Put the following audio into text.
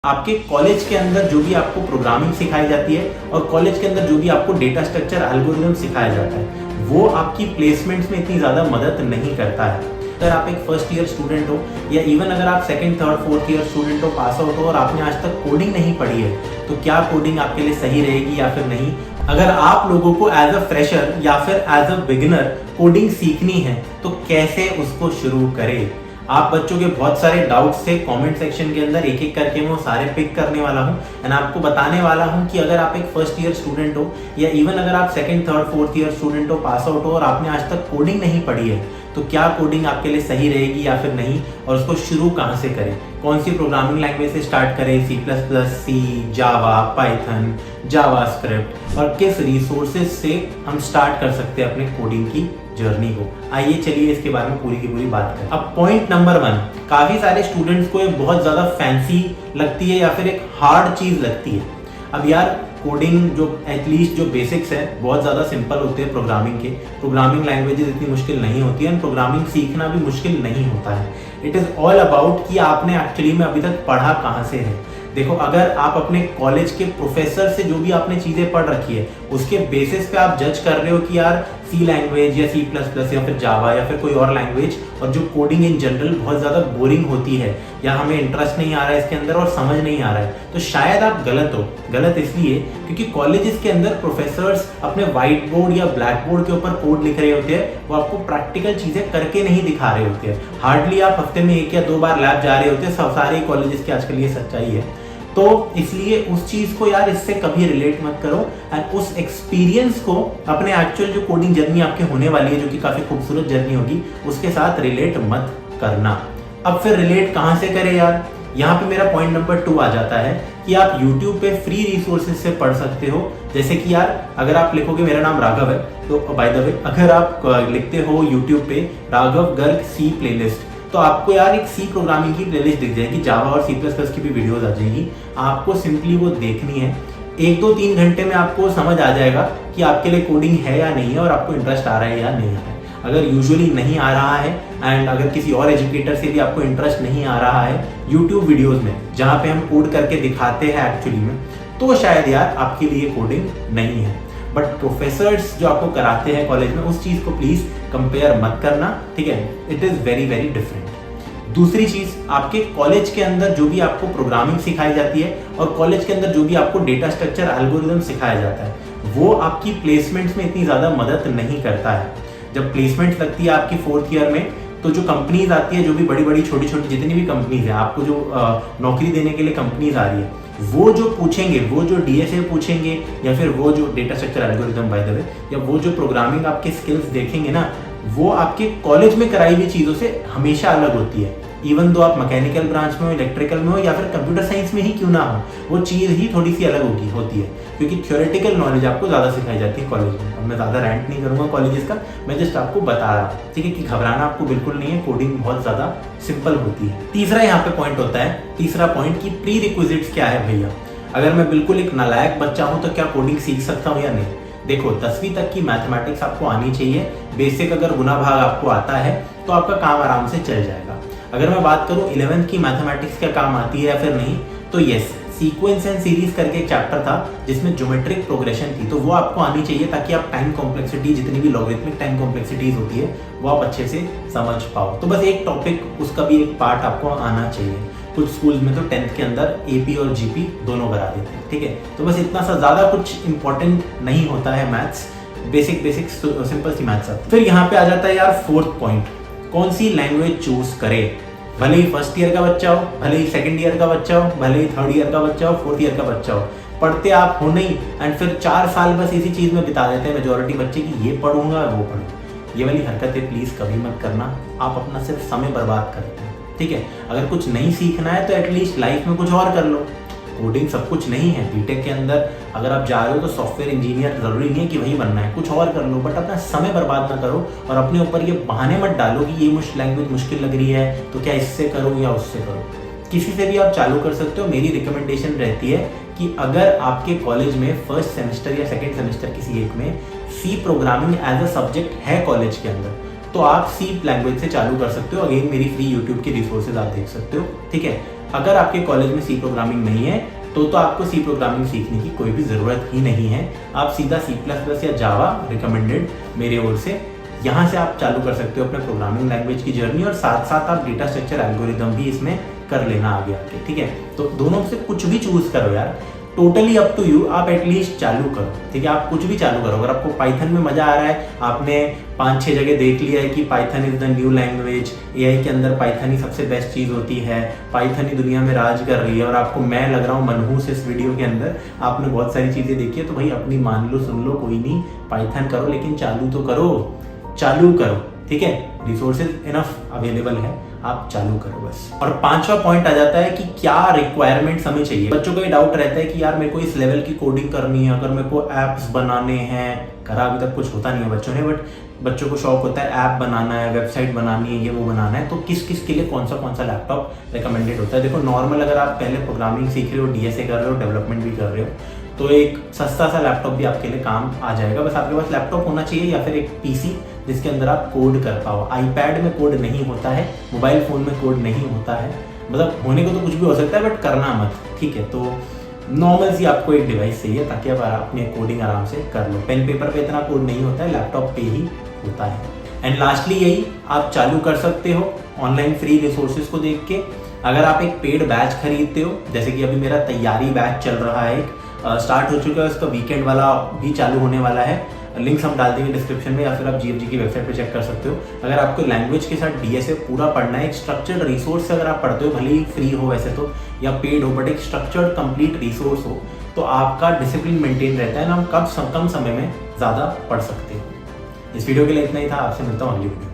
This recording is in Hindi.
आपके कॉलेज के अंदर जो भी आपको प्रोग्रामिंग सिखाई जाती है और कॉलेज के अंदर जो भी आपको डेटा स्ट्रक्चर एल्गोरिथम सिखाया जाता है वो आपकी प्लेसमेंट्स में इतनी ज़्यादा मदद नहीं करता है। अगर आप एक फर्स्ट ईयर स्टूडेंट हो या इवन अगर आप second third fourth year student हो, पास आउट हो और आपने आज तक कोडिंग नहीं पढ़ी है तो क्या कोडिंग आपके लिए सही रहेगी या फिर नहीं। अगर आप लोगों को एज अ फ्रेशर या फिर एज अ बिगिनर कोडिंग सीखनी है तो कैसे उसको शुरू करें। आप बच्चों के बहुत सारे डाउट्स थे कमेंट सेक्शन के अंदर, एक एक करके मैं वो सारे पिक करने वाला हूँ एंड आपको बताने वाला हूँ कि अगर आप एक फर्स्ट ईयर स्टूडेंट हो या इवन अगर आप second third fourth year student हो, पास आउट हो और आपने आज तक कोडिंग नहीं पढ़ी है तो क्या कोडिंग आपके लिए सही रहेगी या फिर नहीं, और उसको शुरू कहाँ से करें, कौन सी प्रोग्रामिंग लैंग्वेज से स्टार्ट करें, C++, जावा, पाइथन, जावास्क्रिप्ट और किस रिसोर्सेज से हम स्टार्ट कर सकते हैं अपने कोडिंग की जर्नी को। आइए चलिए इसके बारे में पूरी की पूरी बात करें। अब पॉइंट नंबर 1, काफी सारे स्टूडेंट्स को ये बहुत ज्यादा फैंसी लगती है या फिर एक हार्ड चीज लगती है। अब यार कोडिंग जो एटलीस्ट जो बेसिक्स है बहुत ज़्यादा सिंपल होते हैं प्रोग्रामिंग के, प्रोग्रामिंग लैंग्वेजेस इतनी मुश्किल नहीं होती है, प्रोग्रामिंग सीखना भी मुश्किल नहीं होता है। इट इज़ ऑल अबाउट कि आपने एक्चुअली में अभी तक पढ़ा कहाँ से है। देखो, अगर आप अपने कॉलेज के प्रोफेसर से जो भी आपने चीज़ें पढ़ रखी है उसके बेसिस पे आप जज कर रहे हो कि यार C लैंग्वेज या C++ या फिर जावा या फिर कोई और लैंग्वेज और जो कोडिंग इन जनरल बहुत ज़्यादा बोरिंग होती है या हमें इंटरेस्ट नहीं आ रहा है इसके अंदर और समझ नहीं आ रहा है, तो शायद आप गलत हो। गलत इसलिए क्योंकि कॉलेजेस के अंदर प्रोफेसर्स अपने व्हाइट बोर्ड या ब्लैक बोर्ड के ऊपर कोड लिख रहे होते हैं, वो आपको प्रैक्टिकल चीज़ें करके नहीं दिखा रहे होते हैं। हार्डली आप हफ्ते में 1 या 2 बार लैब जा रहे होते हैं, सारे कॉलेजेस की आजकल ये सच्चाई है। तो इसलिए उस चीज को यार इससे कभी रिलेट मत करो एंड उस एक्सपीरियंस को अपने एक्चुअल जो कोडिंग जर्नी आपके होने वाली है जो कि काफी खूबसूरत जर्नी होगी उसके साथ रिलेट मत करना। अब फिर रिलेट कहाँ से करें यार, यहाँ पे मेरा पॉइंट नंबर 2 आ जाता है कि आप YouTube पे फ्री रिसोर्सेज से पढ़ सकते हो। जैसे कि यार अगर आप लिखोगे मेरा नाम राघव है तो बाय द वे अगर आप लिखते हो YouTube पे राघव गर्ग C प्लेलिस्ट तो आपको यार एक C प्रोग्रामिंग की प्लेलिस्ट दिख जाएगी, जावा और C++ की भी वीडियोस आ जाएगी। आपको सिंपली वो देखनी है, 1 2 3 घंटे में आपको समझ आ जाएगा कि आपके लिए कोडिंग है या नहीं है और आपको इंटरेस्ट आ रहा है या नहीं आ रहा है। अगर यूजुअली नहीं आ रहा है एंड अगर किसी और एजुकेटर से भी आपको इंटरेस्ट नहीं आ रहा है यूट्यूब वीडियोज में जहाँ पे हम कोड करके दिखाते हैं एक्चुअली में, तो शायद यार आपके लिए कोडिंग नहीं है। बट प्रोफेसर्स जो आपको कराते हैं कॉलेज में उस चीज़ को प्लीज़ कंपेयर मत करना, ठीक है। It is very very different. दूसरी चीज़, आपके कॉलेज के अंदर जो भी आपको प्रोग्रामिंग सिखाई जाती है और कॉलेज के अंदर जो भी आपको डेटा स्ट्रक्चर एल्गोरिथम सिखाया जाता है वो आपकी प्लेसमेंट्स में इतनी ज़्यादा मदद नहीं करता है। जब प्लेसमेंट लगती है आपकी 4th ईयर में तो जो कंपनीज आती है, जो भी बड़ी बड़ी छोटी छोटी जितनी भी कंपनीज है, आपको जो नौकरी देने के लिए कंपनीज आ रही है, वो जो पूछेंगे, वो जो DSA पूछेंगे या फिर वो जो data structure algorithm by the way या वो जो प्रोग्रामिंग आपके स्किल्स देखेंगे ना, वो आपके कॉलेज में कराई हुई चीज़ों से हमेशा अलग होती है। इवन दो आप मैकेनिकल ब्रांच में हो, इलेक्ट्रिकल में हो या फिर कंप्यूटर साइंस में ही क्यों ना हो, वो चीज़ ही थोड़ी सी अलग होती है क्योंकि थ्योरेटिकल नॉलेज आपको ज़्यादा सिखाई जाती है कॉलेज में। अब मैं ज़्यादा रैंट नहीं करूँगा कॉलेजेस का, मैं जस्ट आपको बता रहा हूँ, ठीक है, कि घबराना आपको बिल्कुल नहीं है, कोडिंग बहुत ज़्यादा सिंपल होती है। तीसरा यहाँ पे पॉइंट होता है, तीसरा पॉइंट कि प्री रिक्विजिट्स क्या है भैया। अगर मैं बिल्कुल एक नालायक बच्चा हूँ तो क्या कोडिंग सीख सकता हूँ या नहीं। देखो, 10वीं तक की मैथमेटिक्स आपको आनी चाहिए, बेसिक अगर गुना भाग आपको आता है तो आपका काम आराम से चल जाएगा। अगर मैं बात करूं 11th की मैथमेटिक्स क्या काम आती है या फिर नहीं, तो यस, सीक्वेंस एंड सीरीज करके एक चैप्टर था जिसमें ज्योमेट्रिक प्रोग्रेशन थी, तो वो आपको आनी चाहिए ताकि आप टाइम कॉम्प्लेक्सिटी, जितनी भी लॉगरिथमिक टाइम कॉम्प्लेक्सिटीज होती है वो आप अच्छे से समझ पाओ। तो बस एक टॉपिक, उसका भी एक पार्ट आपको आना चाहिए। कुछ स्कूल्स में तो 10th के अंदर AP और GP दोनों करा देते हैं, ठीक है। तो बस इतना सा ज़्यादा कुछ इंपॉर्टेंट नहीं होता है मैथ्स, बेसिक सिंपल सी मैथ्स आती है। फिर यहाँ पे आ जाता है यार 4th पॉइंट, कौन सी लैंग्वेज चूज करें। भले ही 1st ईयर का बच्चा हो, भले ही 2nd ईयर का बच्चा हो, भले ही 3rd ईयर का बच्चा हो, 4th ईयर का बच्चा हो, पढ़ते आप हो नहीं एंड फिर 4 साल बस इसी चीज़ में बिता देते हैं मेजोरिटी बच्चे की ये पढ़ूंगा वो पढ़ूंगा। ये वाली हरकतें प्लीज़ कभी मत करना, आप अपना सिर्फ समय बर्बाद करते हैं, ठीक है। अगर कुछ नहीं सीखना है तो एटलीस्ट लाइफ में कुछ और कर लो। कोडिंग सब कुछ नहीं है। बीटेक के अंदर अगर आप जा रहे हो तो सॉफ्टवेयर इंजीनियर जरूरी नहीं है कि वही बनना है, कुछ और कर लो, बट अपना समय बर्बाद ना करो और अपने ऊपर ये बहाने मत डालो कि ये लैंग्वेज मुश्किल लग रही है तो क्या इससे करो या उससे करो। किसी से भी आप चालू कर सकते हो। मेरी रिकमेंडेशन रहती है कि अगर आपके कॉलेज में 1st सेमेस्टर या 2nd सेमेस्टर किसी एक में C programming as a subject है कॉलेज के अंदर, तो आप C लैंग्वेज से चालू कर सकते हो। अगेन मेरी फ्री यूट्यूब की रिसोर्सेज आप देख सकते हो, ठीक है। अगर आपके कॉलेज में सी प्रोग्रामिंग नहीं है तो आपको सी प्रोग्रामिंग सीखने की कोई भी ज़रूरत ही नहीं है। आप सीधा C++ या जावा रिकमेंडेड मेरे ओर से यहाँ से आप चालू कर सकते हो अपने प्रोग्रामिंग लैंग्वेज की जर्नी, और साथ साथ आप डेटा स्ट्रक्चर एल्गोरिदम भी इसमें कर लेना आगे आके, ठीक है। तो दोनों से कुछ भी चूज करो यार, टोटली अप टू यू, आप एटलीस्ट चालू करो, ठीक है। आप कुछ भी चालू करो। अगर आपको पाइथन में मजा आ रहा है, आपने 5-6 जगह देख लिया है कि Python is the new language, AI के अंदर पाइथन ही सबसे बेस्ट चीज होती है, पाइथन ही दुनिया में राज कर रही है, और आपको मैं लग रहा हूँ मनहूस इस वीडियो के अंदर, आपने बहुत सारी चीजें देखी है, तो भाई अपनी मान लो, सुन लो, कोई नहीं, पाइथन करो, लेकिन चालू तो करो, चालू करो, ठीक है। रिसोर्सेज इनफ अवेलेबल है, आप चालू करो बस। और 5वां पॉइंट आ जाता है कि क्या रिक्वायरमेंट्स हमें चाहिए। बच्चों को ये डाउट रहता है कि यार मेरे को इस लेवल की कोडिंग करनी है, अगर मेरे को एप्स बनाने हैं, करा अभी तक कुछ होता नहीं है बच्चों ने, बट बच्चों को शौक होता है ऐप बनाना है, वेबसाइट बनानी है, ये वो बनाना है, तो किस किस के लिए कौन सा लैपटॉप रिकमेंडेड होता है। देखो नॉर्मल अगर आप पहले प्रोग्रामिंग सीख रहे हो, डीएसए कर रहे हो, डेवलपमेंट भी कर रहे हो, तो एक सस्ता सा लैपटॉप भी आपके लिए काम आ जाएगा। बस आपके पास लैपटॉप होना चाहिए या फिर एक पीसी जिसके अंदर आप कोड कर पाओ। आईपैड में कोड नहीं होता है, मोबाइल फोन में कोड नहीं होता है, मतलब होने को तो कुछ भी हो सकता है बट करना मत, ठीक है। तो नॉर्मल सी आपको एक डिवाइस चाहिए ताकि आप अपनी कोडिंग आराम से कर लो। पेन पेपर पे इतना कोड नहीं होता है, लैपटॉप पे ही होता है। एंड लास्टली यही आप चालू कर सकते हो ऑनलाइन फ्री रिसोर्सेज को देख के। अगर आप एक पेड बैच खरीदते हो, जैसे कि अभी मेरा तैयारी बैच चल रहा है, स्टार्ट हो चुका है, उसका वीकेंड वाला भी चालू होने वाला है, लिंक्स हम डाल देंगे डिस्क्रिप्शन में, या फिर आप जीएफजी की वेबसाइट पे चेक कर सकते हो। अगर आपको लैंग्वेज के साथ डीएसए पूरा पढ़ना है, एक स्ट्रक्चर्ड रिसोर्स से अगर आप पढ़ते हो, भले ही फ्री हो वैसे तो या पेड हो, बट एक स्ट्रक्चर्ड कंप्लीट रिसोर्स हो, तो आपका डिसिप्लिन मेंटेन रहता है ना, हम कम समय में ज़्यादा पढ़ सकते हो। इस वीडियो के लिए इतना ही था, आपसे मिलता हूँ अगली वीडियो।